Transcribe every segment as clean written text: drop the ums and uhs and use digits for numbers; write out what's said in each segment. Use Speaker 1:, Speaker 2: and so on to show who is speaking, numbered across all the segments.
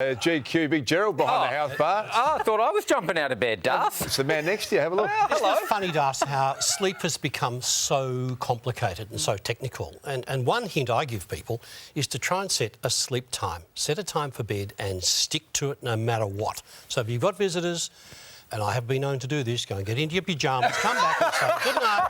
Speaker 1: GQ, Big Gerald behind the house bar.
Speaker 2: I thought I was jumping out of bed, Das.
Speaker 1: It's the man next to you. Have a look.
Speaker 2: Hello.
Speaker 3: It's funny, Das, how sleep has become so complicated and so technical. And one hint I give people is to try and set a sleep time. Set a time for bed and stick to it no matter what. So if you've got visitors, and I have been known to do this, go and get into your pyjamas, come back and say, good night.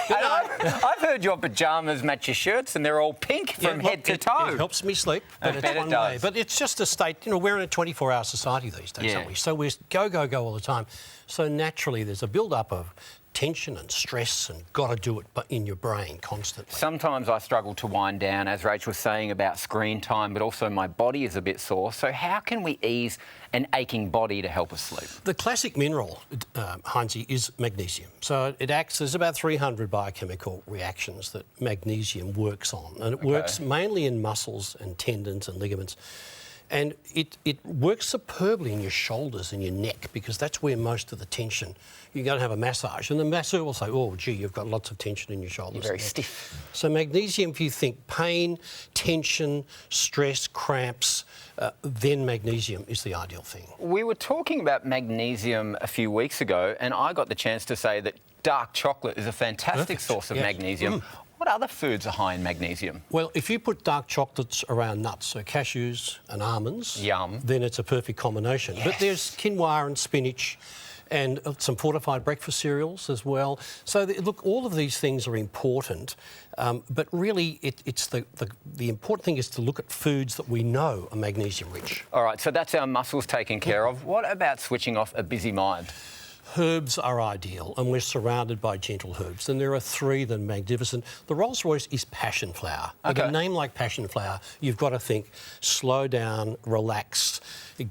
Speaker 3: Good night.
Speaker 2: I've heard your pyjamas match your shirts and they're all pink from head to toe.
Speaker 3: It helps me sleep, but it's one way. But it's just a state, we're in a 24-hour society these days, aren't we? So we're go, go, go all the time. So naturally there's a build-up of tension and stress and got to do it but in your brain constantly.
Speaker 2: Sometimes I struggle to wind down, as Rach was saying about screen time, but also my body is a bit sore. So how can we ease an aching body to help us sleep?
Speaker 3: The classic mineral, Heinzie, is magnesium. So it acts, there's about 300 biochemical reactions that magnesium works on. And it works mainly in muscles and tendons and ligaments. And it works superbly in your shoulders and your neck because that's where most of the tension. You go and have a massage and the masseur will say, oh, gee, you've got lots of tension in your shoulders.
Speaker 2: You're very stiff.
Speaker 3: So magnesium, if you think pain, tension, stress, cramps, then magnesium is the ideal thing.
Speaker 2: We were talking about magnesium a few weeks ago and I got the chance to say that dark chocolate is a fantastic source of magnesium. What other foods are high in magnesium?
Speaker 3: Well, if you put dark chocolates around nuts, so cashews and almonds, then it's a perfect combination. But there's quinoa and spinach and some fortified breakfast cereals as well. So, look, all of these things are important, but really it's the important thing is to look at foods that we know are magnesium rich. All
Speaker 2: right, so that's our muscles taken care of. What about switching off a busy mind?
Speaker 3: Herbs are ideal, and we're surrounded by gentle herbs. And there are three that are magnificent. The Rolls Royce is passionflower. With a name like passionflower, you've got to think, slow down, relax,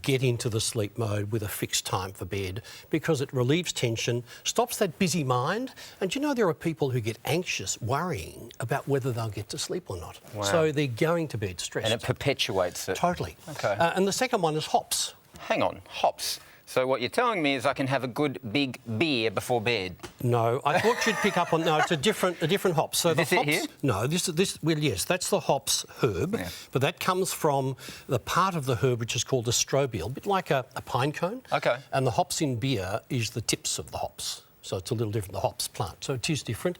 Speaker 3: get into the sleep mode with a fixed time for bed because it relieves tension, stops that busy mind. And there are people who get anxious, worrying about whether they'll get to sleep or not. Wow. So they're going to bed stressed.
Speaker 2: And it perpetuates it.
Speaker 3: Totally.
Speaker 2: Okay.
Speaker 3: And the second one is hops.
Speaker 2: Hang on, hops. So what you're telling me is I can have a good big beer before bed?
Speaker 3: No, I thought you'd pick up on... No, it's a different hop. So
Speaker 2: the hops... Here?
Speaker 3: No, well, yes, that's the hops herb, but that comes from the part of the herb which is called a strobial, a bit like a pine cone. Okay. And the hops in beer is the tips of the hops. So it's a little different, the hops plant. So it is different.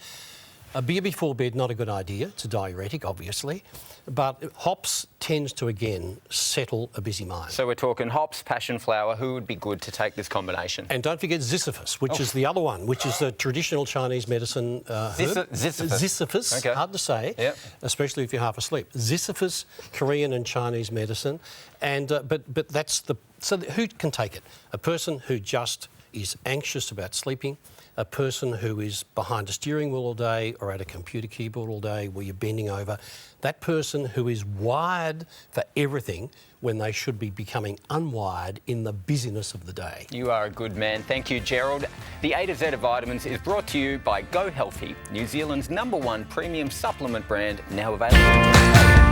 Speaker 3: A beer before bed, not a good idea. It's a diuretic, obviously. But hops tends to, again, settle a busy mind.
Speaker 2: So we're talking hops, passionflower. Who would be good to take this combination?
Speaker 3: And don't forget Ziziphus, which is the other one, which is the traditional Chinese medicine herb. Ziziphus, hard to say, especially if you're half asleep. Ziziphus, Korean and Chinese medicine. And but that's the... So who can take it? A person who just is anxious about sleeping, a person who is behind a steering wheel all day or at a computer keyboard all day where you're bending over, that person who is wired for everything when they should be becoming unwired in the busyness of the day.
Speaker 2: You are a good man. Thank you, Gerald. The A to Z of Vitamins is brought to you by Go Healthy, New Zealand's #1 premium supplement brand, now available in Australia.